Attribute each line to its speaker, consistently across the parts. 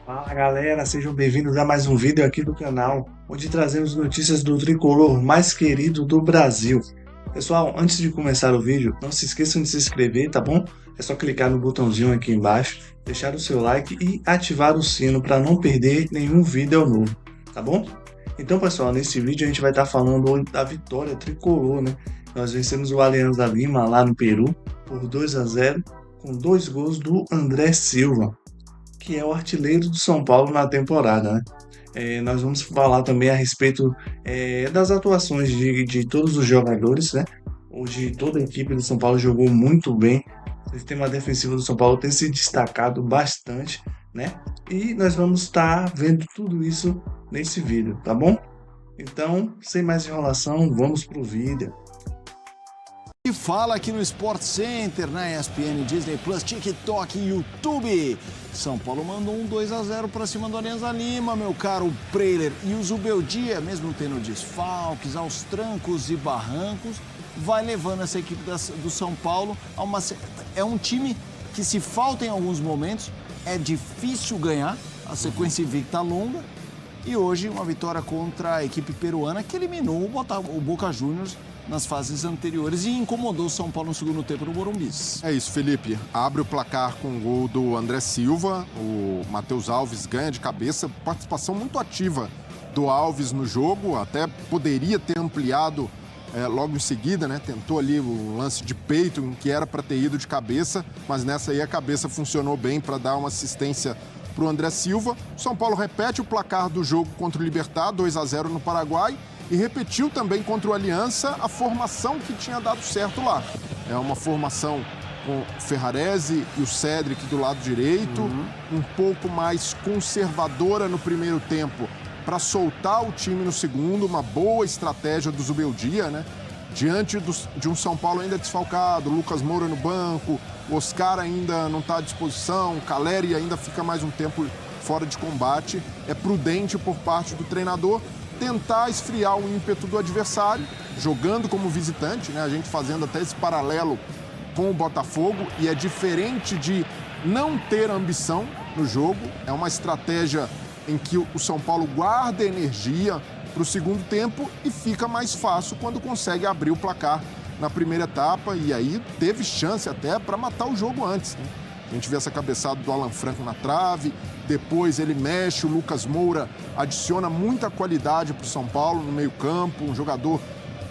Speaker 1: Fala galera, sejam bem-vindos a mais um vídeo aqui do canal, onde trazemos notícias do tricolor mais querido do Brasil. Pessoal, antes de começar o vídeo, não se esqueçam de se inscrever, tá bom? É só clicar no botãozinho aqui embaixo, deixar o seu like e ativar o sino para não perder nenhum vídeo novo, tá bom? Então, pessoal, nesse vídeo a gente vai estar falando hoje da vitória tricolor, né? Nós vencemos o Alianza Lima lá no Peru por 2-0, com dois gols do André Silva, que é o artilheiro do São Paulo na temporada, né? Nós vamos falar também a respeito das atuações de todos os jogadores, né? Hoje toda a equipe do São Paulo jogou muito bem. O sistema defensivo do São Paulo tem se destacado bastante, né? E nós vamos estar vendo tudo isso nesse vídeo, tá bom? Então, sem mais enrolação, vamos pro vídeo.
Speaker 2: E fala aqui no Sport Center, na ESPN, Disney Plus, TikTok e YouTube. São Paulo mandou um 2-0 para cima do Alianza Lima, meu caro Preller. E o Zubeldia, mesmo tendo desfalques, aos trancos e barrancos, vai levando essa equipe do São Paulo a uma... É um time que, se falta em alguns momentos, é difícil ganhar, a sequência invicta longa. E hoje uma vitória contra a equipe peruana que eliminou o Boca Juniors nas fases anteriores e incomodou o São Paulo no segundo tempo no Morumbi.
Speaker 3: É isso, Felipe. Abre o placar com o gol do André Silva. O Matheus Alves ganha de cabeça. Participação muito ativa do Alves no jogo. Até poderia ter ampliado logo em seguida, né? Tentou ali o lance de peito, que era para ter ido de cabeça. Mas nessa aí a cabeça funcionou bem para dar uma assistência para o André Silva. O São Paulo repete o placar do jogo contra o Libertad, 2-0 no Paraguai. E repetiu também contra o Aliança a formação que tinha dado certo lá. É uma formação com o Ferrarese e o Cédric do lado direito, um pouco mais conservadora no primeiro tempo para soltar o time no segundo, uma boa estratégia do Zubeldia, né? Diante de um São Paulo ainda desfalcado, Lucas Moura no banco, o Oscar ainda não está à disposição, o Caleri ainda fica mais um tempo fora de combate. É prudente por parte do treinador tentar esfriar o ímpeto do adversário, jogando como visitante, né? A gente fazendo até esse paralelo com o Botafogo, e é diferente de não ter ambição no jogo, é uma estratégia em que o São Paulo guarda energia para o segundo tempo e fica mais fácil quando consegue abrir o placar na primeira etapa, e aí teve chance até para matar o jogo antes, né? A gente vê essa cabeçada do Alan Franco na trave, depois ele mexe, o Lucas Moura adiciona muita qualidade para o São Paulo no meio-campo, um jogador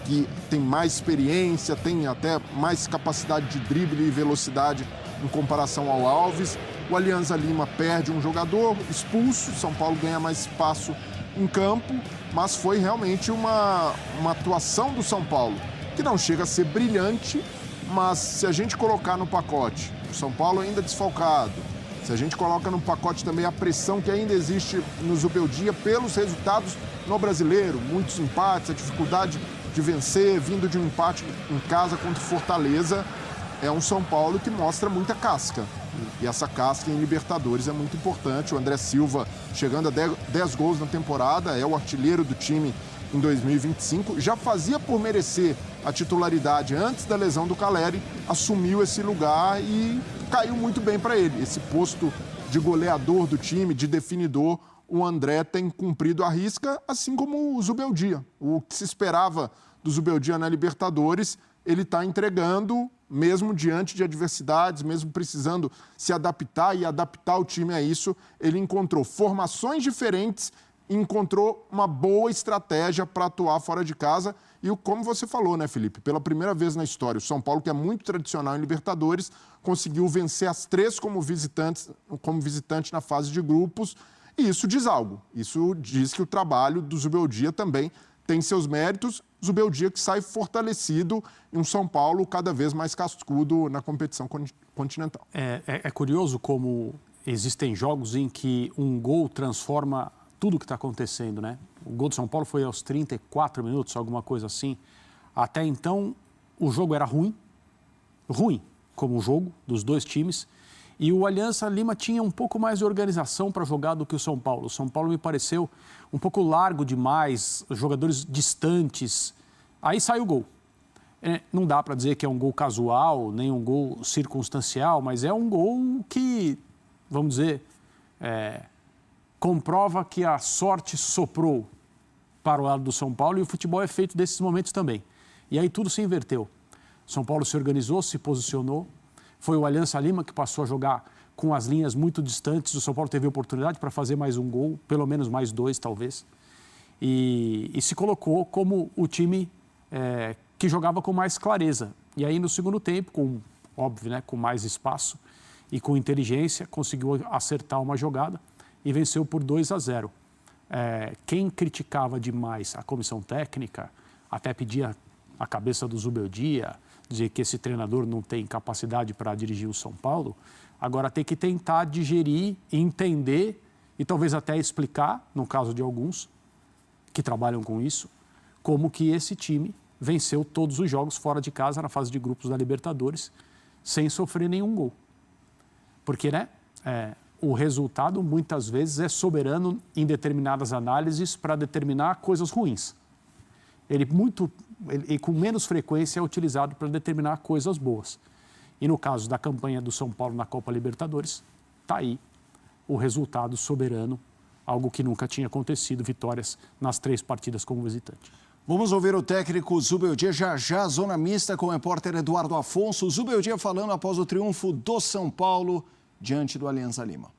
Speaker 3: que tem mais experiência, tem até mais capacidade de drible e velocidade em comparação ao Alves. O Alianza Lima perde um jogador expulso, o São Paulo ganha mais espaço em campo, mas foi realmente uma atuação do São Paulo, que não chega a ser brilhante, mas se a gente colocar no pacote o São Paulo ainda desfalcado, se a gente coloca no pacote também a pressão que ainda existe no Zubeldia pelos resultados no Brasileiro, muitos empates, a dificuldade de vencer, vindo de um empate em casa contra o Fortaleza, é um São Paulo que mostra muita casca. E essa casca em Libertadores é muito importante. O André Silva chegando a 10 gols na temporada, é o artilheiro do time em 2025, já fazia por merecer a titularidade antes da lesão do Caleri, assumiu esse lugar e caiu muito bem para ele. Esse posto de goleador do time, de definidor, o André tem cumprido a risca, assim como o Zubeldia. O que se esperava do Zubeldia na Libertadores, ele está entregando, mesmo diante de adversidades, mesmo precisando se adaptar e adaptar o time a isso. Ele encontrou formações diferentes, encontrou uma boa estratégia para atuar fora de casa. E como você falou, né, Felipe? Pela primeira vez na história, o São Paulo, que é muito tradicional em Libertadores, conseguiu vencer as três como visitante na fase de grupos. E isso diz algo. Isso diz que o trabalho do Zubeldia também tem seus méritos. Zubeldia que sai fortalecido em um São Paulo cada vez mais cascudo na competição continental.
Speaker 4: É curioso como existem jogos em que um gol transforma tudo o que está acontecendo, né? O gol do São Paulo foi aos 34 minutos, alguma coisa assim. Até então, o jogo era ruim, como jogo dos dois times, e o Alianza Lima tinha um pouco mais de organização para jogar do que o São Paulo. O São Paulo me pareceu um pouco largo demais, jogadores distantes. Aí sai o gol. Não dá para dizer que é um gol casual, nem um gol circunstancial, mas é um gol que, vamos dizer, comprova que a sorte soprou para o lado do São Paulo e o futebol é feito desses momentos também. E aí tudo se inverteu. São Paulo se organizou, se posicionou. Foi o Alianza Lima que passou a jogar com as linhas muito distantes. O São Paulo teve oportunidade para fazer mais um gol, pelo menos mais dois, talvez. E se colocou como o time que jogava com mais clareza. E aí, no segundo tempo, óbvio, né, com mais espaço e com inteligência, conseguiu acertar uma jogada e venceu por 2-0. Quem criticava demais a comissão técnica, até pedia a cabeça do Zubeldia, dizer que esse treinador não tem capacidade para dirigir o São Paulo, agora tem que tentar digerir, entender e talvez até explicar, no caso de alguns que trabalham com isso, como que esse time venceu todos os jogos fora de casa na fase de grupos da Libertadores sem sofrer nenhum gol. Porque, né, o resultado muitas vezes é soberano em determinadas análises para determinar coisas ruins. Ele com menos frequência é utilizado para determinar coisas boas. E no caso da campanha do São Paulo na Copa Libertadores, está aí o resultado soberano, algo que nunca tinha acontecido, vitórias nas 3 partidas como visitante.
Speaker 2: Vamos ouvir o técnico Zubeldia já, zona mista com o repórter Eduardo Afonso. Zubeldia falando após o triunfo do São Paulo diante do Alianza Lima.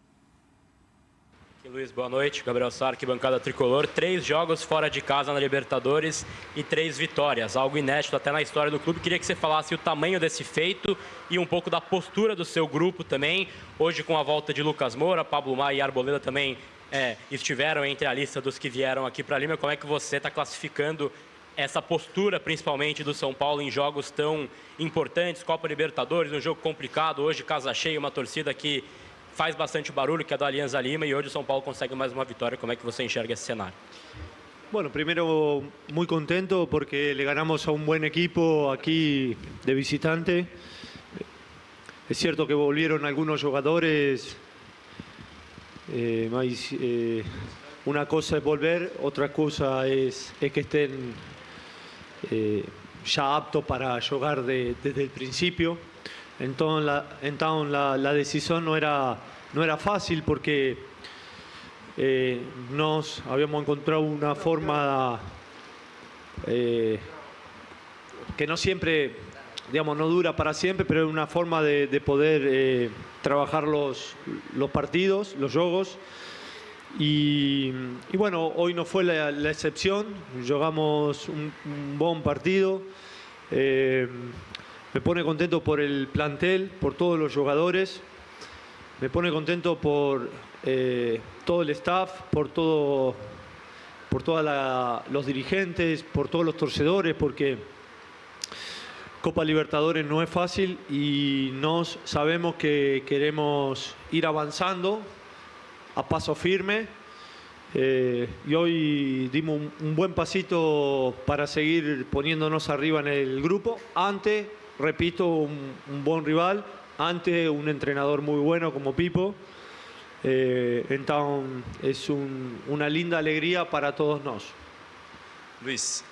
Speaker 5: Luiz, boa noite. Gabriel Sá, arquibancada tricolor. 3 jogos fora de casa na Libertadores e 3 vitórias. Algo inédito até na história do clube. Queria que você falasse o tamanho desse feito e um pouco da postura do seu grupo também. Hoje, com a volta de Lucas Moura, Pablo Maia e Arboleda também estiveram entre a lista dos que vieram aqui para Lima. Como é que você está classificando essa postura, principalmente do São Paulo, em jogos tão importantes? Copa Libertadores, um jogo complicado. Hoje, casa cheia, uma torcida que faz bastante barulho, que é do Alianza Lima, e hoje o São Paulo consegue mais uma vitória. Como é que você enxerga esse cenário?
Speaker 6: Bueno, primero muy contento porque le ganamos a un buen equipo aquí de visitante. Es cierto que volvieron algunos jugadores, una cosa es volver, otra cosa es que estén ya aptos para jugar desde el principio. Entonces la decisión no era fácil porque nos habíamos encontrado una forma que no siempre, digamos, no dura para siempre, pero es una forma de poder trabajar los partidos, los juegos. Y bueno, hoy no fue la excepción, jugamos un buen partido. Me pone contento por el plantel, por todos los jugadores. Me pone contento por todo el staff, por todos los dirigentes, por todos los torcedores, porque Copa Libertadores no es fácil y nos sabemos que queremos ir avanzando a paso firme. Y hoy dimos un buen pasito para seguir poniéndonos arriba en el grupo. Ante, repito, un buen rival, ante un entrenador muy bueno como Pipo. Então es una linda alegria para todos nós.
Speaker 7: Luiz,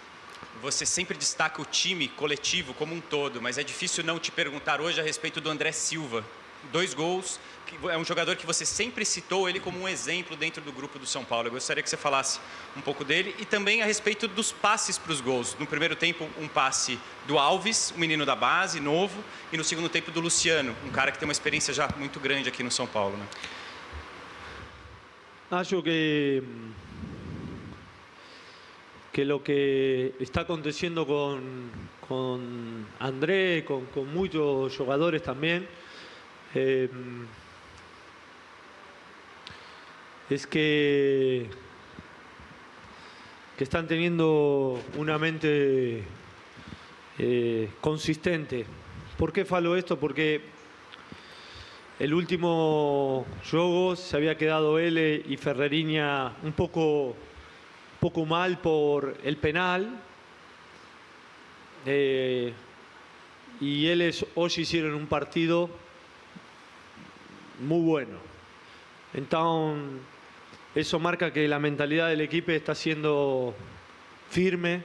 Speaker 7: você sempre destaca o time coletivo como um todo, mas é difícil não te perguntar hoje a respeito do André Silva. 2 gols, é um jogador que você sempre citou ele como um exemplo dentro do grupo do São Paulo. Eu gostaria que você falasse um pouco dele e também a respeito dos passes para os gols. No primeiro tempo, um passe do Alves, um menino da base, novo, e no segundo tempo do Luciano, um cara que tem uma experiência já muito grande aqui no São Paulo, né?
Speaker 6: Acho que lo que está aconteciendo con André, con muchos jugadores también, es que están teniendo una mente consistente. ¿Por qué falo esto? Porque el último juego se había quedado él y Ferreriña un poco mal por el penal. Y ellos hoy hicieron un partido muy bueno. Entonces, eso marca que la mentalidad del equipo está siendo firme.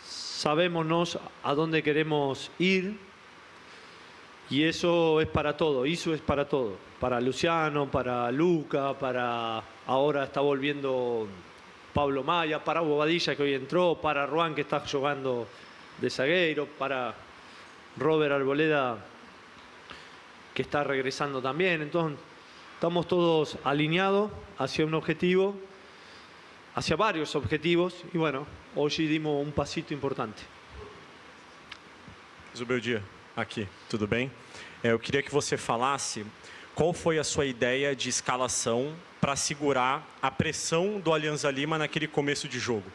Speaker 6: Sabémonos a dónde queremos ir. Y eso es para todo, eso es para todo. Para Luciano, para Luca, para ahora está volviendo Pablo Maya, para Bobadilla que hoy entró, para Ruan que está jugando de zagueiro, para Robert Arboleda que está regresando también. Entonces estamos todos alineados hacia un objetivo, hacia varios objetivos y bueno, hoy dimos um pasito importante.
Speaker 8: Zubeldia, aqui, tudo bem? Eu queria que você falasse qual foi a sua ideia de escalação para segurar a pressão do Alianza Lima naquele começo de jogo.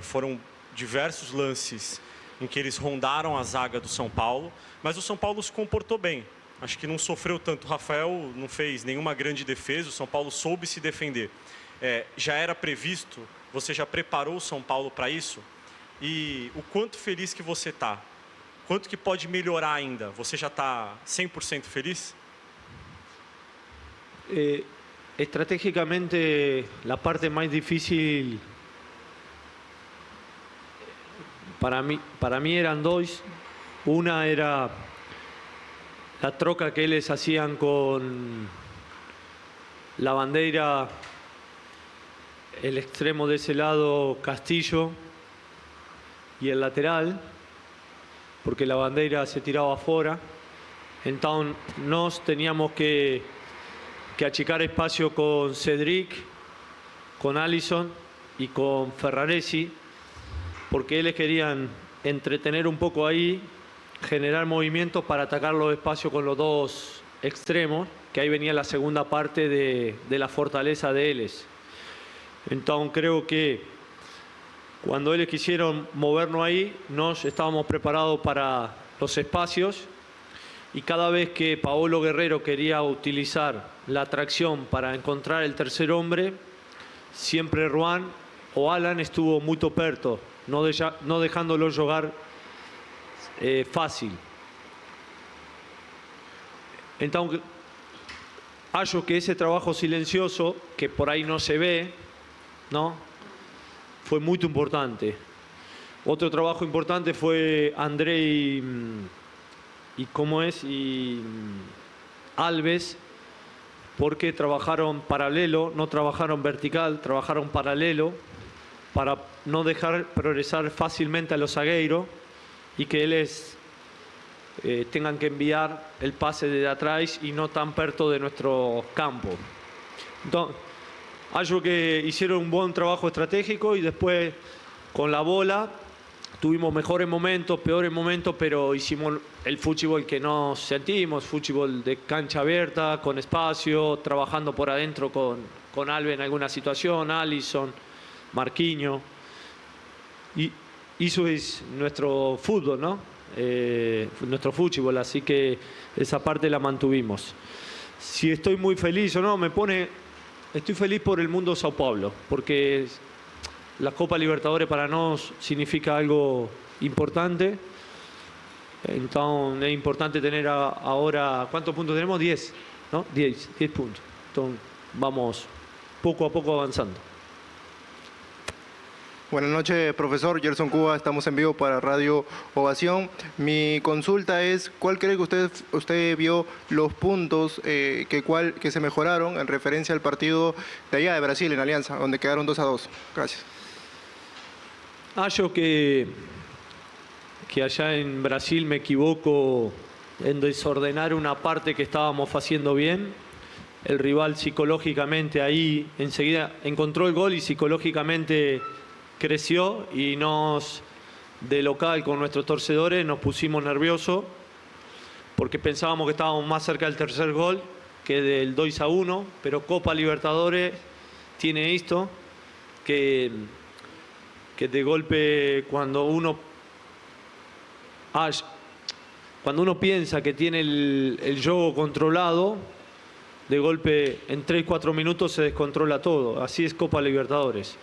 Speaker 8: Foram diversos lances em que eles rondaram a zaga do São Paulo, mas o São Paulo se comportou bem. Acho que não sofreu tanto. O Rafael não fez nenhuma grande defesa, o São Paulo soube se defender. Já era previsto? Você já preparou o São Paulo para isso? E o quanto feliz que você está? Quanto que pode melhorar ainda? Você já está 100% feliz?
Speaker 6: Estratégicamente, la parte más difícil para mí eran dos. Una era la troca que ellos hacían con la bandera, el extremo de ese lado Castillo y el lateral, porque la bandera se tiraba afuera. Entonces nos teníamos que achicar espacio con Cedric, con Alisson y con Ferraresi, porque ellos querían entretener un poco ahí, generar movimientos para atacar los espacios con los dos extremos, que ahí venía la segunda parte de la fortaleza de ellos. Entonces creo que cuando ellos quisieron movernos ahí, nos estábamos preparados para los espacios y cada vez que Paolo Guerrero quería utilizar la tracción para encontrar el tercer hombre, siempre Ruan o Alan estuvo muy perto, no dejándolo jugar fácil. Entonces, hallo que ese trabajo silencioso, que por ahí no se ve, ¿no?, fue muy importante. Otro trabajo importante fue André y Alves, porque trabajaron paralelo, no trabajaron vertical, trabajaron paralelo para no dejar progresar fácilmente a los zagueiros y que ellos tengan que enviar el pase de atrás y no tan perto de nuestro campo. Entonces, algo que hicieron un buen trabajo estratégico y después con la bola tuvimos mejores momentos, peores momentos, pero hicimos el fútbol que nos sentimos, fútbol de cancha abierta, con espacio, trabajando por adentro con Alves en alguna situación, Alisson, Marquinhos. Y eso es nuestro fútbol, ¿no? Nuestro fútbol, así que esa parte la mantuvimos. Si estoy muy feliz o no, estoy feliz por el mundo Sao Paulo, porque la Copa Libertadores para nosotros significa algo importante. Entonces es importante tener ahora, ¿cuántos puntos tenemos? 10, ¿no? 10 puntos. Entonces vamos poco a poco avanzando.
Speaker 9: Buenas noches, profesor. Gerson Cuba, estamos en vivo para Radio Ovación. Mi consulta es, ¿cuál cree que usted vio los puntos que se mejoraron en referencia al partido de allá de Brasil, en Alianza, donde quedaron 2-2? Gracias.
Speaker 6: Yo que allá en Brasil me equivoco en desordenar una parte que estábamos haciendo bien. El rival psicológicamente ahí enseguida encontró el gol y psicológicamente creció y de local con nuestros torcedores nos pusimos nerviosos porque pensábamos que estábamos más cerca del tercer gol que del 2-1, pero Copa Libertadores tiene esto, que de golpe cuando uno piensa que tiene el juego controlado, de golpe en 3-4 minutos se descontrola todo. Así es Copa Libertadores.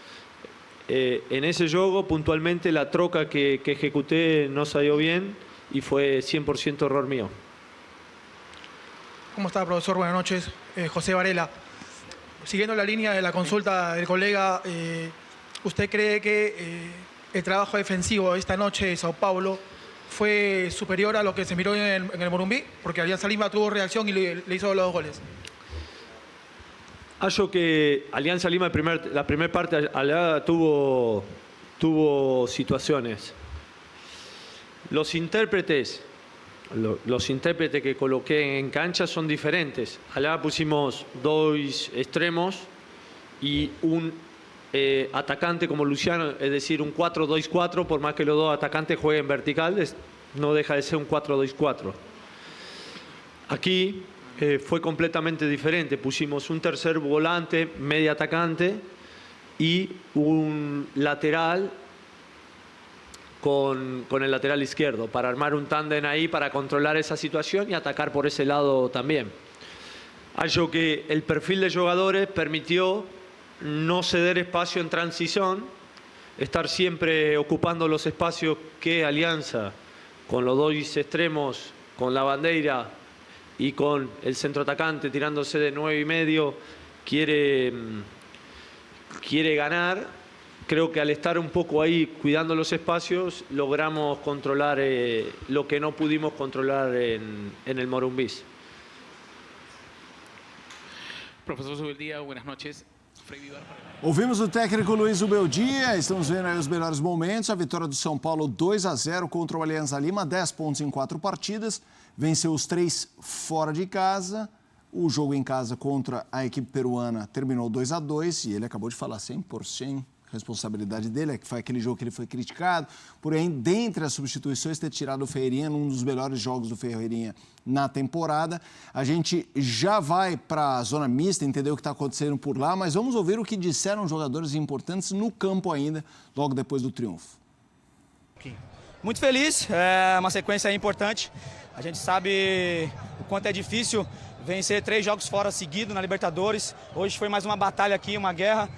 Speaker 6: En ese juego, puntualmente, la troca que ejecuté no salió bien y fue 100% error mío.
Speaker 10: ¿Cómo está, profesor? Buenas noches. José Varela. Siguiendo la línea de la consulta del colega, ¿usted cree que el trabajo defensivo esta noche de Sao Paulo fue superior a lo que se miró en el Morumbí, porque Alianza Lima tuvo reacción y le hizo los 2 goles.
Speaker 6: Hallo que Alianza Lima, la primera parte, tuvo situaciones. Los intérpretes que coloqué en cancha son diferentes. Allá pusimos 2 extremos y un atacante como Luciano, es decir, un 4-2-4, por más que los 2 atacantes jueguen vertical, no deja de ser un 4-2-4. Aquí fue completamente diferente. Pusimos un tercer volante, media atacante y un lateral con el lateral izquierdo para armar un tándem ahí para controlar esa situación y atacar por ese lado también. Algo que el perfil de jugadores permitió no ceder espacio en transición, estar siempre ocupando los espacios que Alianza, con los 2 extremos, con la bandera y con el centro atacante tirándose de 9,5, quiere ganar. Creo que al estar un poco ahí cuidando los espacios, logramos controlar lo que no pudimos controlar en el Morumbí.
Speaker 11: Professor Zubeldia, buenas noches.
Speaker 2: Ouvimos o técnico Luiz Zubeldia, estamos vendo aí os melhores momentos. A vitória do São Paulo 2-0 contra o Alianza Lima, 10 pontos em 4 partidas, venceu os 3 fora de casa. O jogo em casa contra a equipe peruana terminou 2-2 e ele acabou de falar 100% responsabilidade dele, que foi aquele jogo que ele foi criticado, porém, dentre as substituições, ter tirado o Ferreirinha num dos melhores jogos do Ferreirinha na temporada. A gente já vai para a zona mista, entender o que está acontecendo por lá, mas vamos ouvir o que disseram jogadores importantes no campo ainda, logo depois do triunfo.
Speaker 12: Muito feliz, é uma sequência importante. A gente sabe o quanto é difícil vencer 3 jogos fora seguidos na Libertadores. Hoje foi mais uma batalha aqui, uma guerra.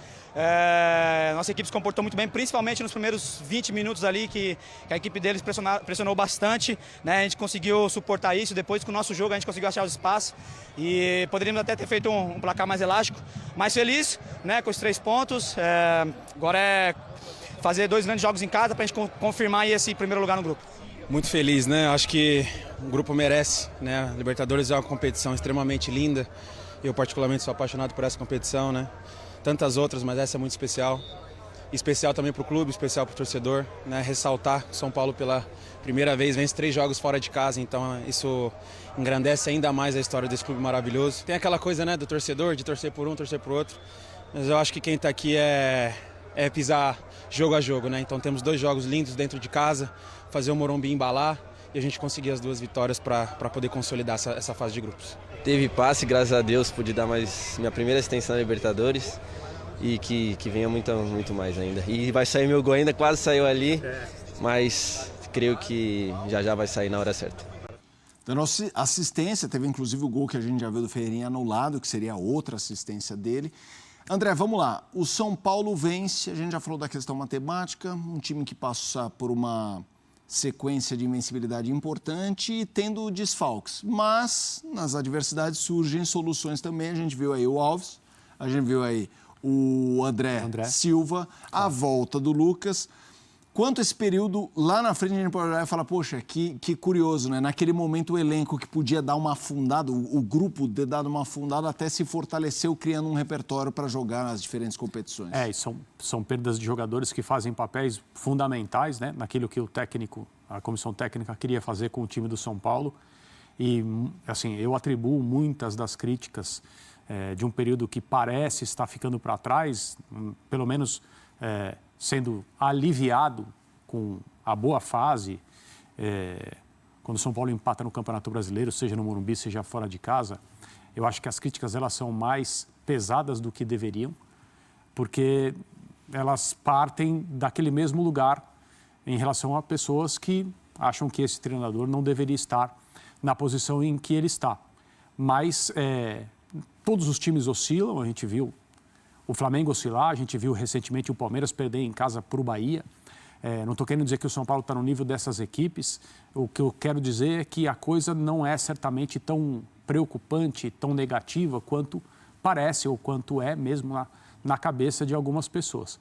Speaker 12: Nossa equipe se comportou muito bem, principalmente nos primeiros 20 minutos ali, que a equipe deles pressionou bastante, né? A gente conseguiu suportar isso, depois com o nosso jogo a gente conseguiu achar os espaços e poderíamos até ter feito um placar mais elástico, mas feliz, né, com os 3 pontos. Agora é fazer 2 grandes jogos em casa para a gente confirmar esse primeiro lugar no grupo.
Speaker 13: Muito feliz, né? Acho que o grupo merece, né? A Libertadores é uma competição extremamente linda. Eu particularmente sou apaixonado por essa competição, né? Tantas outras, mas essa é muito especial. Especial também para o clube, especial para o torcedor, né? Ressaltar que São Paulo pela primeira vez vence 3 jogos fora de casa, então isso engrandece ainda mais a história desse clube maravilhoso. Tem aquela coisa, né, do torcedor, de torcer por um, torcer por outro, mas eu acho que quem está aqui é pisar jogo a jogo, né? Então temos 2 jogos lindos dentro de casa, fazer o Morumbi embalar e a gente conseguir as 2 vitórias para poder consolidar essa fase de grupos.
Speaker 14: Teve passe, graças a Deus, pude dar mais minha primeira assistência na Libertadores e que venha muito mais ainda. E vai sair meu gol ainda, quase saiu ali, mas creio que já vai sair na hora certa.
Speaker 2: Dando assistência, teve inclusive o gol que a gente já viu do Ferreirinha anulado, que seria outra assistência dele. André, vamos lá. O São Paulo vence, a gente já falou da questão matemática, um time que passa por uma sequência de invencibilidade importante e tendo desfalques. Mas nas adversidades surgem soluções também. A gente viu aí o Alves, a gente viu aí o André. Silva, a volta do Lucas. Quanto esse período, lá na frente a gente pode olhar e falar, poxa, que curioso, né? Naquele momento o elenco que podia dar uma afundada, o grupo ter dado uma afundada, até se fortaleceu criando um repertório para jogar nas diferentes competições.
Speaker 4: E são perdas de jogadores que fazem papéis fundamentais, né? Naquilo que a comissão técnica queria fazer com o time do São Paulo. E, assim, eu atribuo muitas das críticas de um período que parece estar ficando para trás, pelo menos sendo aliviado com a boa fase, quando o São Paulo empata no Campeonato Brasileiro, seja no Morumbi, seja fora de casa. Eu acho que as críticas elas são mais pesadas do que deveriam, porque elas partem daquele mesmo lugar em relação a pessoas que acham que esse treinador não deveria estar na posição em que ele está. Mas todos os times oscilam, a gente viu o Flamengo oscilar, a gente viu recentemente o Palmeiras perder em casa para o Bahia. Não estou querendo dizer que o São Paulo está no nível dessas equipes. O que eu quero dizer é que a coisa não é certamente tão preocupante, tão negativa quanto parece ou quanto é mesmo na cabeça de algumas pessoas.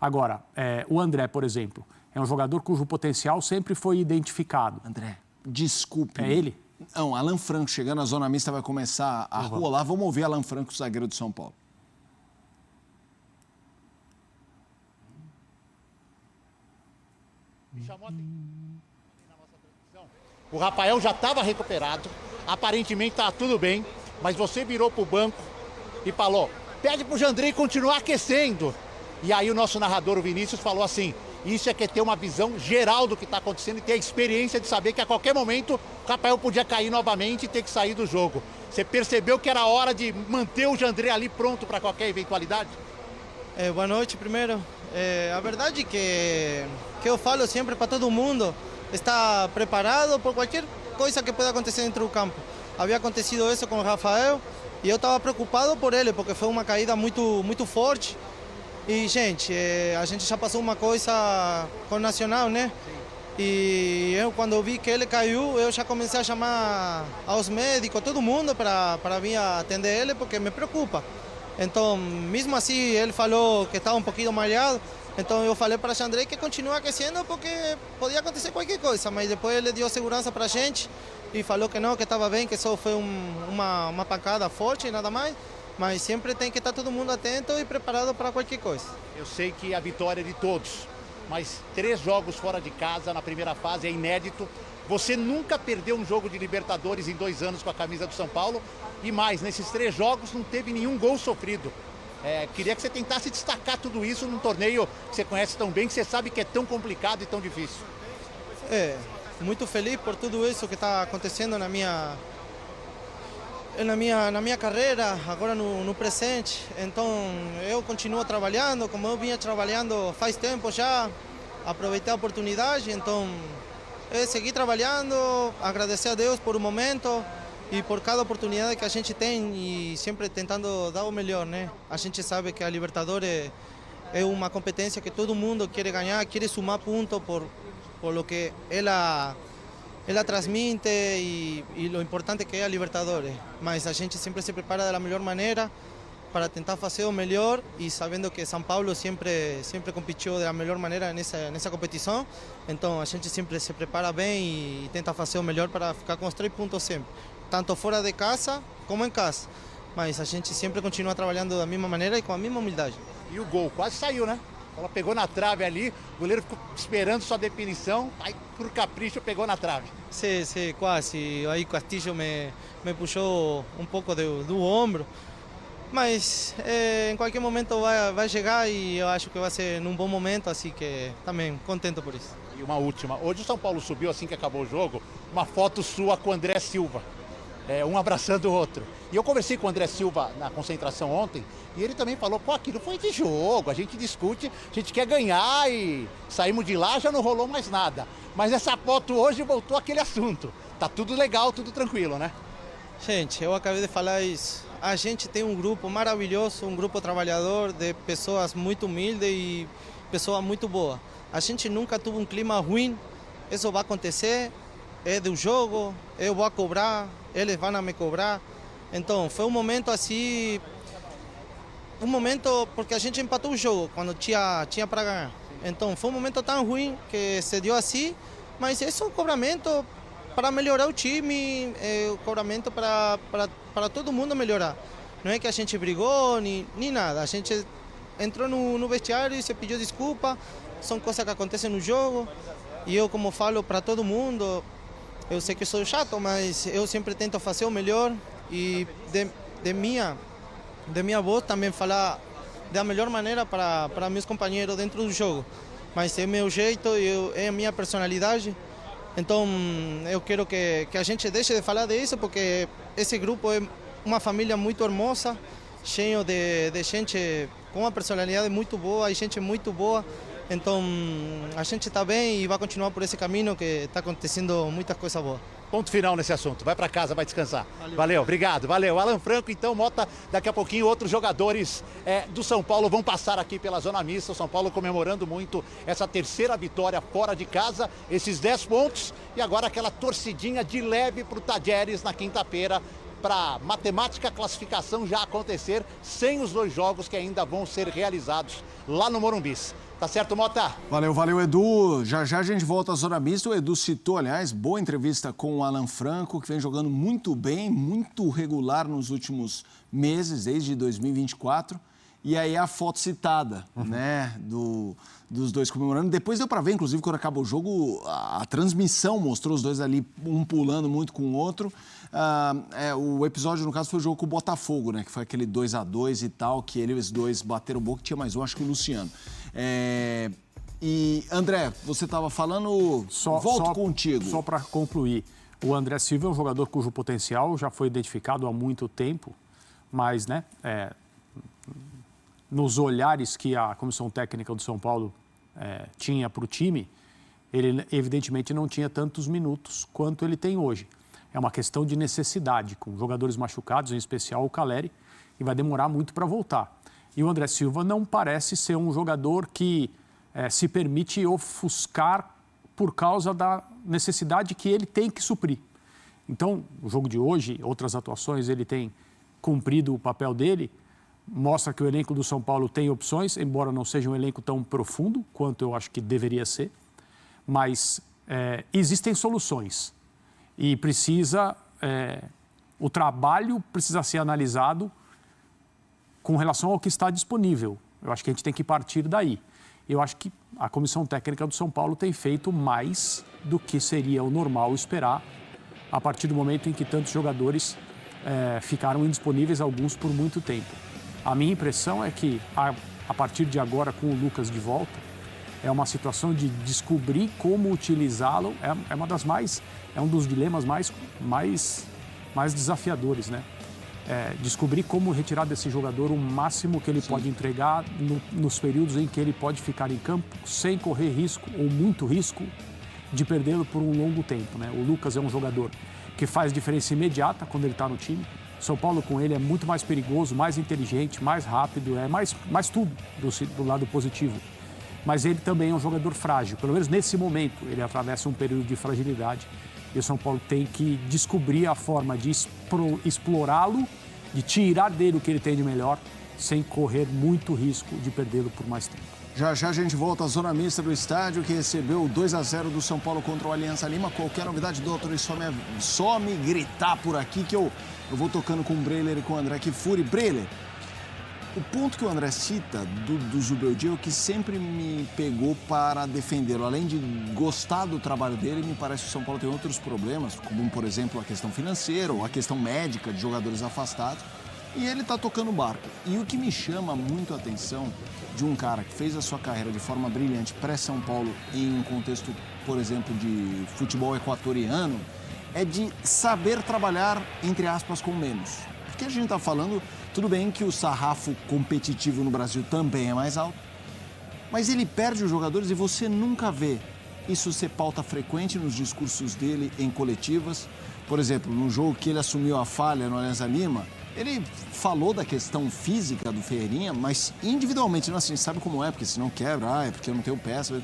Speaker 4: Agora, o André, por exemplo, é um jogador cujo potencial sempre foi identificado.
Speaker 2: André, desculpe.
Speaker 4: É ele?
Speaker 2: Não, Alan Franco chegando na zona mista vai começar a rolar. Vamos ouvir Alan Franco, zagueiro do São Paulo.
Speaker 15: O Rafael já estava recuperado, aparentemente está tudo bem, mas você virou para o banco e falou, pede para o Jandrei continuar aquecendo. E aí o nosso narrador, o Vinícius, falou assim, isso é que é ter uma visão geral do que está acontecendo e ter a experiência de saber que a qualquer momento o Rafael podia cair novamente e ter que sair do jogo. Você percebeu que era hora de manter o Jandrei ali pronto para qualquer eventualidade?
Speaker 16: Boa noite primeiro. A verdade que eu falo sempre para todo mundo, está preparado por qualquer coisa que pueda acontecer dentro do campo. Havia acontecido isso com o Rafael e eu estava preocupado por ele, porque foi uma caída muito forte. E, gente, a gente já passou uma coisa com o Nacional, né? E eu, quando vi que ele caiu, eu já comecei a chamar aos médicos, todo mundo, para vir atender ele, porque me preocupa. Então, mesmo assim, ele falou que estava um pouquinho malhado. Então eu falei para o Jandrei que continua aquecendo porque podia acontecer qualquer coisa, mas depois ele deu segurança para a gente e falou que não, que estava bem, que só foi uma pancada forte e nada mais, mas sempre tem que estar todo mundo atento e preparado para qualquer coisa.
Speaker 15: Eu sei que a vitória é de todos, mas 3 jogos fora de casa na primeira fase é inédito. Você nunca perdeu um jogo de Libertadores em 2 anos com a camisa do São Paulo e mais, nesses 3 jogos não teve nenhum gol sofrido. Queria que você tentasse destacar tudo isso num torneio que você conhece tão bem, que você sabe que é tão complicado e tão difícil.
Speaker 16: Muito feliz por tudo isso que está acontecendo na minha carreira, agora no presente. Então eu continuo trabalhando, como eu vinha trabalhando faz tempo já, aproveitei a oportunidade, então seguir trabalhando, agradecer a Deus por o momento e por cada oportunidade que a gente tem e sempre tentando dar o melhor, né? A gente sabe que a Libertadores é uma competência que todo mundo quer ganhar, quer sumar pontos por lo que ela transmite e o importante que é a Libertadores. Mas a gente sempre se prepara da melhor maneira para tentar fazer o melhor e sabendo que São Paulo sempre competiu da melhor maneira nessa competição. Então a gente sempre se prepara bem e tenta fazer o melhor para ficar com os 3 pontos sempre. Tanto fora de casa como em casa. Mas a gente sempre continua trabalhando da mesma maneira e com a mesma humildade.
Speaker 15: E o gol quase saiu, né? Ela pegou na trave ali, o goleiro ficou esperando sua definição, aí por capricho pegou na trave.
Speaker 16: Sim, quase. Aí o Castillo me puxou um pouco do ombro. Mas em qualquer momento vai chegar e eu acho que vai ser num bom momento, assim que também contente por isso.
Speaker 15: E uma última, hoje o São Paulo subiu assim que acabou o jogo, uma foto sua com o André Silva. Um abraçando o outro. E eu conversei com o André Silva na concentração ontem e ele também falou, aquilo foi de jogo, a gente discute, a gente quer ganhar e saímos de lá, já não rolou mais nada. Mas essa foto hoje voltou àquele assunto. Tá tudo legal, tudo tranquilo, né?
Speaker 16: Gente, eu acabei de falar isso. A gente tem um grupo maravilhoso, um grupo trabalhador de pessoas muito humildes e pessoas muito boas. A gente nunca teve um clima ruim, isso vai acontecer, é do jogo, eu vou cobrar, eles vão me cobrar. Então foi um momento assim, porque a gente empatou o jogo quando tinha para ganhar. Então foi um momento tão ruim que se deu assim, mas esse é um cobramento para melhorar o time, o cobramento para todo mundo melhorar. Não é que a gente brigou nem nada, a gente entrou no vestiário e se pediu desculpa, são coisas que acontecem no jogo e eu, como falo para todo mundo, eu sei que sou chato, mas eu sempre tento fazer o melhor e de minha voz também falar da melhor maneira para meus companheiros dentro do jogo. Mas é meu jeito, é a minha personalidade. Então eu quero que a gente deixe de falar disso, porque esse grupo é uma família muito hermosa, cheio de gente com uma personalidade muito boa e gente muito boa. Então a gente está bem e vai continuar por esse caminho que está acontecendo muitas coisas boas.
Speaker 15: Ponto final nesse assunto. Vai para casa, vai descansar. Valeu, obrigado, valeu. Alan Franco, então, Mota, daqui a pouquinho outros jogadores do São Paulo vão passar aqui pela zona mista. O São Paulo comemorando muito essa 3ª vitória fora de casa, esses 10 pontos e agora aquela torcidinha de leve para o Tadieres na quinta-feira. para matemática classificação já acontecer sem os 2 jogos que ainda vão ser realizados lá no Morumbi. Tá certo, Mota?
Speaker 2: Valeu, Edu. Já a gente volta à zona mista. O Edu citou, aliás, boa entrevista com o Alan Franco, que vem jogando muito bem, muito regular nos últimos meses, desde 2024. E aí a foto citada, né, dos dois comemorando. Depois deu para ver, inclusive, quando acabou o jogo, a transmissão mostrou os dois ali, um pulando muito com o outro. O episódio, no caso, foi o jogo com o Botafogo, né, que foi aquele 2-2 e tal, que eles dois bateram boca, tinha mais um, acho que o Luciano. E, André, você estava falando, volto contigo.
Speaker 4: Só para concluir, o André Silva é um jogador cujo potencial já foi identificado há muito tempo, mas, né, nos olhares que a comissão técnica do São Paulo tinha para o time, ele evidentemente não tinha tantos minutos quanto ele tem hoje. É uma questão de necessidade, com jogadores machucados, em especial o Caleri, e vai demorar muito para voltar. E o André Silva não parece ser um jogador que se permite ofuscar por causa da necessidade que ele tem que suprir. Então, o jogo de hoje, outras atuações, ele tem cumprido o papel dele, mostra que o elenco do São Paulo tem opções, embora não seja um elenco tão profundo quanto eu acho que deveria ser, mas existem soluções e o trabalho precisa ser analisado com relação ao que está disponível. Eu acho que a gente tem que partir daí. Eu acho que a comissão técnica do São Paulo tem feito mais do que seria o normal esperar a partir do momento em que tantos jogadores ficaram indisponíveis, alguns por muito tempo. A minha impressão é que, a partir de agora, com o Lucas de volta, é uma situação de descobrir como utilizá-lo. É um dos dilemas mais desafiadores, né? Descobrir como retirar desse jogador o máximo que ele pode entregar nos períodos em que ele pode ficar em campo sem correr risco ou muito risco de perdê-lo por um longo tempo, né? O Lucas é um jogador que faz diferença imediata quando ele está no time. São Paulo com ele é muito mais perigoso, mais inteligente, mais rápido, mais tudo do lado positivo. Mas ele também é um jogador frágil, pelo menos nesse momento ele atravessa um período de fragilidade. E o São Paulo tem que descobrir a forma de explorá-lo, de tirar dele o que ele tem de melhor, sem correr muito risco de perdê-lo por mais tempo.
Speaker 2: Já a gente volta à zona mista do estádio, que recebeu o 2-0 do São Paulo contra o Alianza Lima. Qualquer novidade, doutor, só me gritar por aqui que eu vou tocando com o Breiler e com o André Kfouri. Breiler, o ponto que o André cita do Zubeldia é o que sempre me pegou para defendê-lo. Além de gostar do trabalho dele, me parece que o São Paulo tem outros problemas, como, por exemplo, a questão financeira ou a questão médica de jogadores afastados. E ele está tocando o barco. E o que me chama muito a atenção de um cara que fez a sua carreira de forma brilhante pré-São Paulo em um contexto, por exemplo, de futebol equatoriano, é de saber trabalhar, entre aspas, com menos. Porque a gente está falando, tudo bem que o sarrafo competitivo no Brasil também é mais alto, mas ele perde os jogadores e você nunca vê isso ser pauta frequente nos discursos dele em coletivas. Por exemplo, no jogo que ele assumiu a falha no Alianza Lima, ele falou da questão física do Ferreirinha, mas individualmente, não assim, sabe como é, porque senão quebra, é porque eu não tenho peça.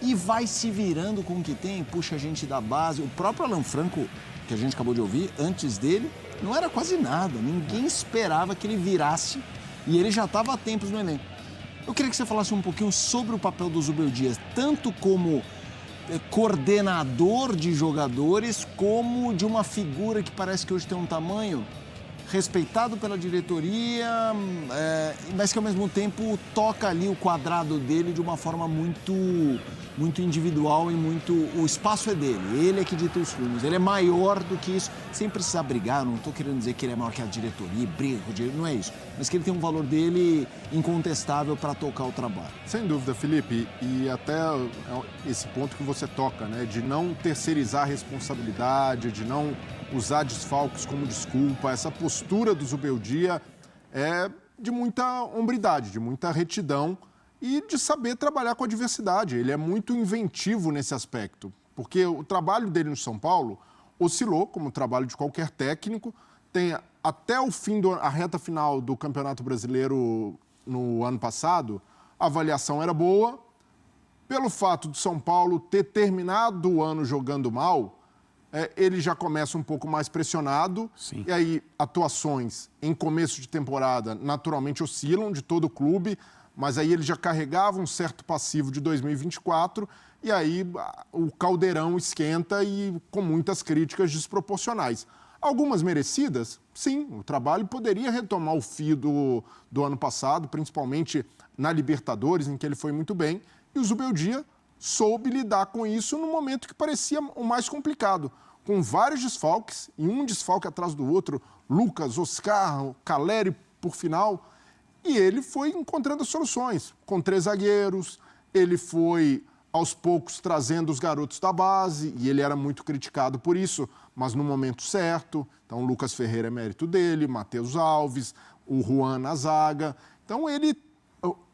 Speaker 2: E vai se virando com o que tem, puxa a gente da base. O próprio Alan Franco, que a gente acabou de ouvir, antes dele, não era quase nada. Ninguém esperava que ele virasse e ele já estava há tempos no elenco. Eu queria que você falasse um pouquinho sobre o papel do Zubeldia, tanto como coordenador de jogadores, como de uma figura que parece que hoje tem um tamanho respeitado pela diretoria, mas que ao mesmo tempo toca ali o quadrado dele de uma forma muito individual e muito... O espaço é dele, ele é que dita os rumos, ele é maior do que isso, sem precisar brigar. Não estou querendo dizer que ele é maior que a diretoria, briga com o direito, não é isso. Mas que ele tem um valor dele incontestável para tocar o trabalho.
Speaker 3: Sem dúvida, Felipe, e até esse ponto que você toca, né, de não terceirizar a responsabilidade, de não usar desfalques como desculpa. Essa postura do Zubeldia é de muita hombridade, de muita retidão e de saber trabalhar com a diversidade. Ele é muito inventivo nesse aspecto, porque o trabalho dele no São Paulo oscilou, como o trabalho de qualquer técnico. Tem até o fim a reta final do Campeonato Brasileiro no ano passado, a avaliação era boa. Pelo fato de São Paulo ter terminado o ano jogando mal, ele já começa um pouco mais pressionado.
Speaker 4: Sim.
Speaker 3: E aí, atuações em começo de temporada naturalmente oscilam de todo o clube, mas aí ele já carregava um certo passivo de 2024 e aí o caldeirão esquenta e com muitas críticas desproporcionais. Algumas merecidas, sim, o trabalho poderia retomar o fio do ano passado, principalmente na Libertadores, em que ele foi muito bem, e o Zubeldia soube lidar com isso no momento que parecia o mais complicado, com vários desfalques, e um desfalque atrás do outro, Lucas, Oscar, Caleri por final, e ele foi encontrando soluções, com 3 zagueiros, ele foi aos poucos trazendo os garotos da base, e ele era muito criticado por isso, mas no momento certo. Então, o Lucas Ferreira é mérito dele, Matheus Alves, o Juan na zaga. Então, ele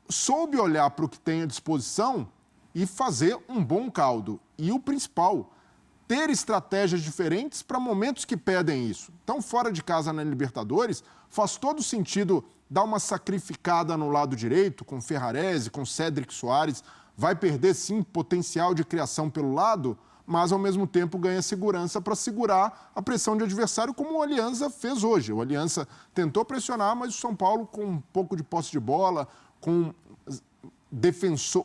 Speaker 3: soube olhar para o que tem à disposição e fazer um bom caldo. E o principal, ter estratégias diferentes para momentos que pedem isso. Então, fora de casa na Libertadores, faz todo sentido dar uma sacrificada no lado direito, com Ferrarese, com Cédric Soares. Vai perder, sim, potencial de criação pelo lado, mas, ao mesmo tempo, ganha segurança para segurar a pressão de adversário, como o Alianza fez hoje. O Alianza tentou pressionar, mas o São Paulo, com um pouco de posse de bola, com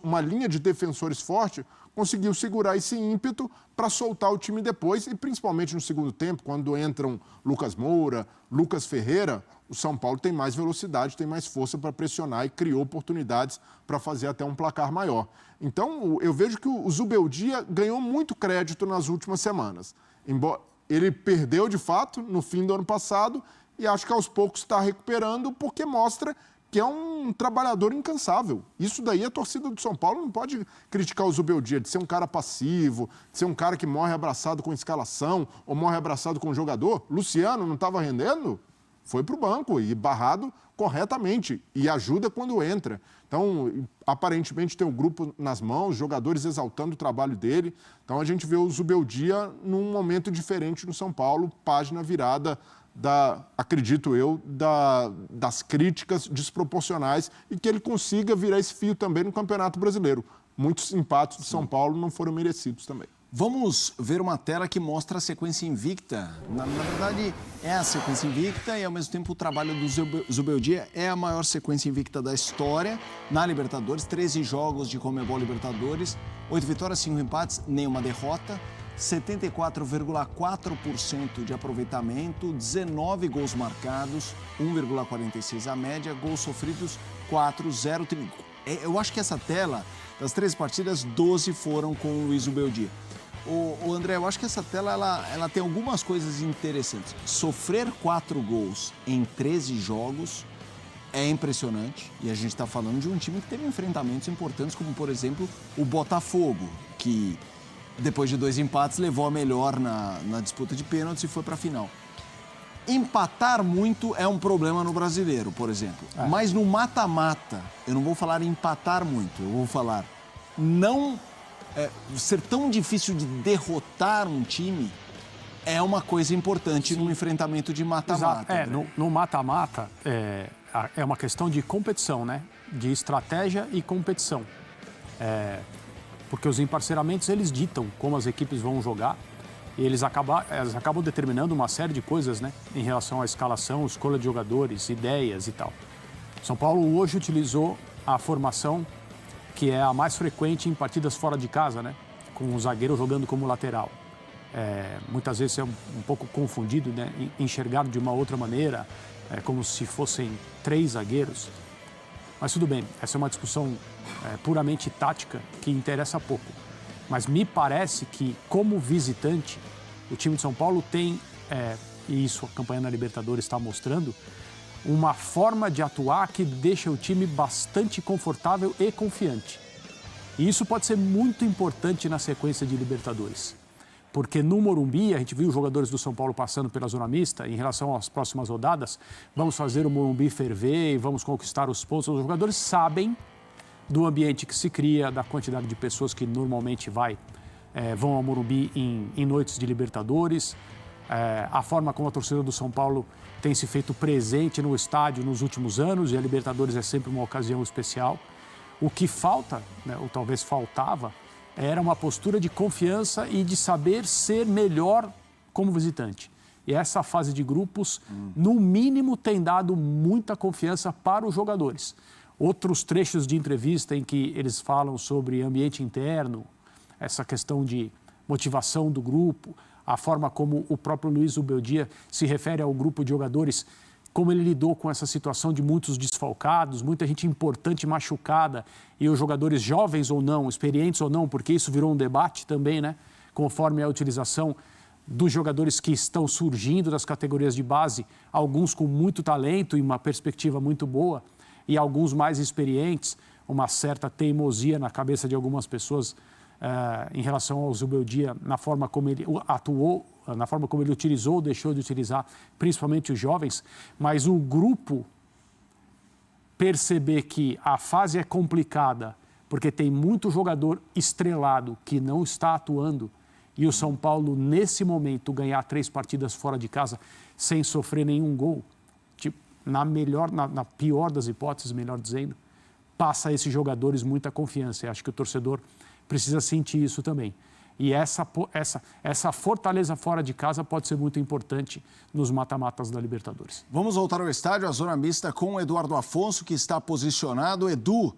Speaker 3: uma linha de defensores forte, conseguiu segurar esse ímpeto para soltar o time depois, e principalmente no segundo tempo, quando entram Lucas Moura, Lucas Ferreira, o São Paulo tem mais velocidade, tem mais força para pressionar e criou oportunidades para fazer até um placar maior. Então, eu vejo que o Zubeldia ganhou muito crédito nas últimas semanas. Embora ele perdeu, de fato, no fim do ano passado, e acho que aos poucos está recuperando, porque mostra que é um trabalhador incansável. Isso daí a torcida do São Paulo não pode criticar o Zubeldia de ser um cara passivo, de ser um cara que morre abraçado com escalação ou morre abraçado com o jogador. Luciano não estava rendendo? Foi para o banco e barrado corretamente e ajuda quando entra. Então, aparentemente tem o grupo nas mãos, jogadores exaltando o trabalho dele. Então, a gente vê o Zubeldia num momento diferente no São Paulo, página virada acredito eu, das críticas desproporcionais e que ele consiga virar esse fio também no Campeonato Brasileiro. Muitos empates do São Paulo não foram merecidos também.
Speaker 2: Vamos ver uma tela que mostra a sequência invicta. Na verdade, é a sequência invicta e, ao mesmo tempo, o trabalho do Zubeldia é a maior sequência invicta da história na Libertadores. 13 jogos de Conmebol Libertadores, 8 vitórias, 5 empates, nenhuma derrota. 74,4% de aproveitamento, 19 gols marcados, 1,46 a média, gols sofridos 4,0. Eu acho que essa tela, das 13 partidas, 12 foram com o Luiz Zubeldia. O André, eu acho que essa tela ela tem algumas coisas interessantes. Sofrer 4 gols em 13 jogos é impressionante. E a gente está falando de um time que teve enfrentamentos importantes, como, por exemplo, o Botafogo, que depois de 2 empates, levou a melhor na disputa de pênaltis e foi para a final. Empatar muito é um problema no Brasileiro, por exemplo. Mas no mata-mata, eu não vou falar empatar muito, eu vou falar não ser tão difícil de derrotar um time é uma coisa importante no enfrentamento de mata-mata.
Speaker 4: No mata-mata é uma questão de competição, né? De estratégia e competição. Porque os emparceramentos, eles ditam como as equipes vão jogar e eles acabam determinando uma série de coisas, né? Em relação à escalação, escolha de jogadores, ideias e tal. São Paulo hoje utilizou a formação que é a mais frequente em partidas fora de casa, né? Com o zagueiro jogando como lateral. Muitas vezes é um pouco confundido, né? Enxergar de uma outra maneira, como se fossem 3 zagueiros. Mas tudo bem, essa é uma discussão puramente tática que interessa pouco. Mas me parece que, como visitante, o time de São Paulo tem, e isso a campanha na Libertadores está mostrando, uma forma de atuar que deixa o time bastante confortável e confiante. E isso pode ser muito importante na sequência de Libertadores. Porque no Morumbi, a gente viu os jogadores do São Paulo passando pela zona mista, em relação às próximas rodadas, vamos fazer o Morumbi ferver e vamos conquistar os pontos. Os jogadores sabem do ambiente que se cria, da quantidade de pessoas que normalmente vão ao Morumbi em noites de Libertadores, a forma como a torcida do São Paulo tem se feito presente no estádio nos últimos anos, e a Libertadores é sempre uma ocasião especial. O que falta, né, ou talvez faltava, era uma postura de confiança e de saber ser melhor como visitante. E essa fase de grupos, no mínimo, tem dado muita confiança para os jogadores. Outros trechos de entrevista em que eles falam sobre ambiente interno, essa questão de motivação do grupo, a forma como o próprio Luiz Zubeldia se refere ao grupo de jogadores, como ele lidou com essa situação de muitos desfalcados, muita gente importante machucada, e os jogadores jovens ou não, experientes ou não, porque isso virou um debate também, né? Conforme a utilização dos jogadores que estão surgindo das categorias de base, alguns com muito talento e uma perspectiva muito boa, e alguns mais experientes, uma certa teimosia na cabeça de algumas pessoas em relação ao Zubeldia, na forma como ele atuou, na forma como ele utilizou, deixou de utilizar, principalmente os jovens, mas o grupo perceber que a fase é complicada, porque tem muito jogador estrelado que não está atuando, e o São Paulo, nesse momento, ganhar 3 partidas fora de casa sem sofrer nenhum gol, tipo, na pior das hipóteses, melhor dizendo, passa a esses jogadores muita confiança. Eu acho que o torcedor precisa sentir isso também. E essa fortaleza fora de casa pode ser muito importante nos mata-matas da Libertadores.
Speaker 2: Vamos voltar ao estádio, a zona mista com o Eduardo Afonso, que está posicionado. Edu,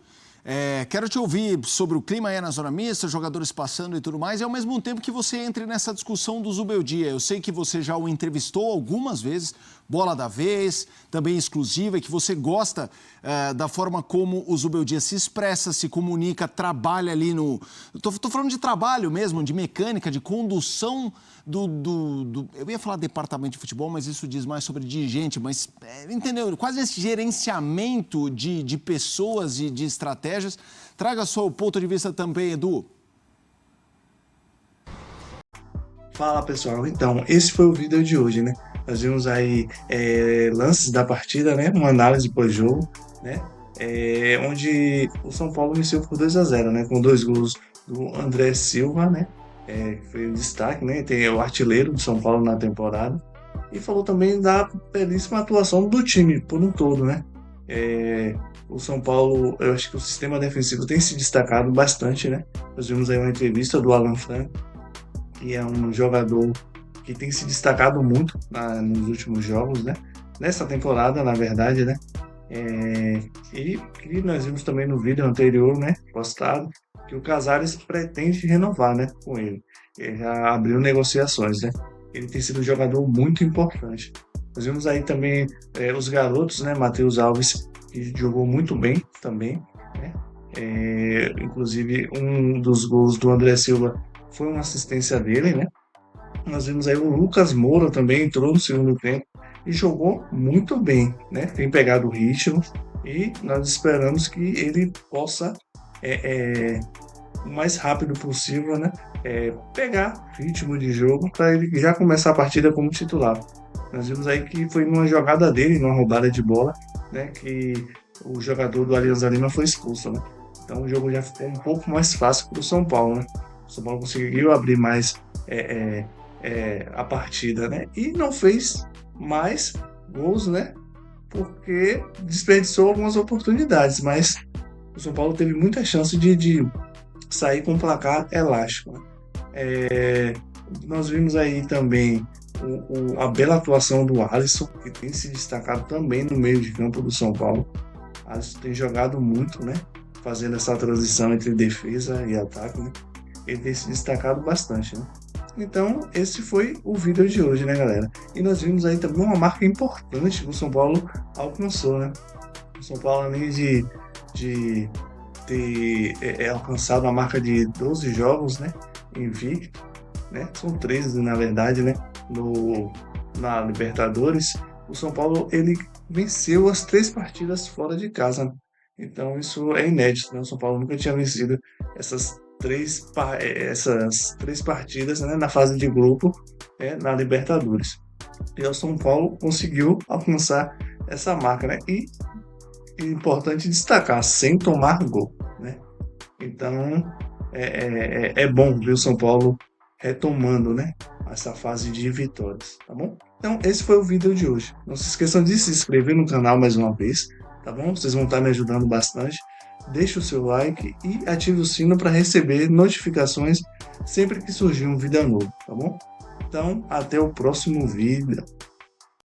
Speaker 2: quero te ouvir sobre o clima aí na zona mista, jogadores passando e tudo mais, e ao mesmo tempo que você entre nessa discussão do Zubeldia. Eu sei que você já o entrevistou algumas vezes, bola da vez, também exclusiva, e que você gosta da forma como o Zubeldia se expressa, se comunica, trabalha ali no... Tô falando de trabalho mesmo, de mecânica, de condução eu ia falar departamento de futebol, mas isso diz mais sobre dirigente, mas entendeu? Quase esse gerenciamento de pessoas e de estratégias. Traga seu ponto de vista também, Edu.
Speaker 1: Fala, pessoal. Então, esse foi o vídeo de hoje, né? Nós vimos aí lances da partida, né? Uma análise pós-jogo, né? Onde o São Paulo venceu por 2-0, né? Com 2 gols do André Silva, né? Que foi um destaque, né? Tem o artilheiro do São Paulo na temporada. E falou também da belíssima atuação do time por um todo, né? O São Paulo, eu acho que o sistema defensivo tem se destacado bastante, né? Nós vimos aí uma entrevista do Alan Franco, que é um jogador que tem se destacado muito nos últimos jogos, né? Nessa temporada, na verdade, né? E nós vimos também no vídeo anterior, né? Postado, que o Casares pretende renovar, né? Com ele. Ele já abriu negociações, né? Ele tem sido um jogador muito importante. Nós vimos aí também os garotos, né? Matheus Alves, que jogou muito bem também, né? Inclusive, um dos gols do André Silva foi uma assistência dele, né? Nós vimos aí o Lucas Moura também, entrou no segundo tempo e jogou muito bem, né? Tem pegado o ritmo e nós esperamos que ele possa, o mais rápido possível, né? Pegar ritmo de jogo para ele já começar a partida como titular. Nós vimos aí que foi numa jogada dele, numa roubada de bola, né? Que o jogador do Alianza Lima foi expulso, né? Então o jogo já ficou um pouco mais fácil para o São Paulo, né? O São Paulo conseguiu abrir mais a partida, né? E não fez mais gols, né? Porque desperdiçou algumas oportunidades, mas o São Paulo teve muita chance de sair com um placar elástico, né? Nós vimos aí também a bela atuação do Alisson, que tem se destacado também no meio de campo do São Paulo. O Alisson tem jogado muito, né? Fazendo essa transição entre defesa e ataque, né? Ele tem se destacado bastante, né? Então, esse foi o vídeo de hoje, né, galera? E nós vimos aí também uma marca importante que o São Paulo alcançou, né? O São Paulo, além de ter alcançado a marca de 12 jogos, né? Invicto, né? São 13, na verdade, né? Na Libertadores, o São Paulo, ele venceu as 3 partidas fora de casa, né? Então, isso é inédito, né? O São Paulo nunca tinha vencido essas 3 partidas, né, na fase de grupo, na Libertadores. E o São Paulo conseguiu alcançar essa marca, né? E importante destacar, sem tomar gol, né? Então é bom ver o São Paulo retomando, né, essa fase de vitórias, tá bom? Então esse foi o vídeo de hoje. Não se esqueçam de se inscrever no canal mais uma vez, tá bom? Vocês vão estar me ajudando bastante. Deixe o seu like e ative o sino para receber notificações sempre que surgir um vídeo novo, tá bom? Então, até o próximo vídeo.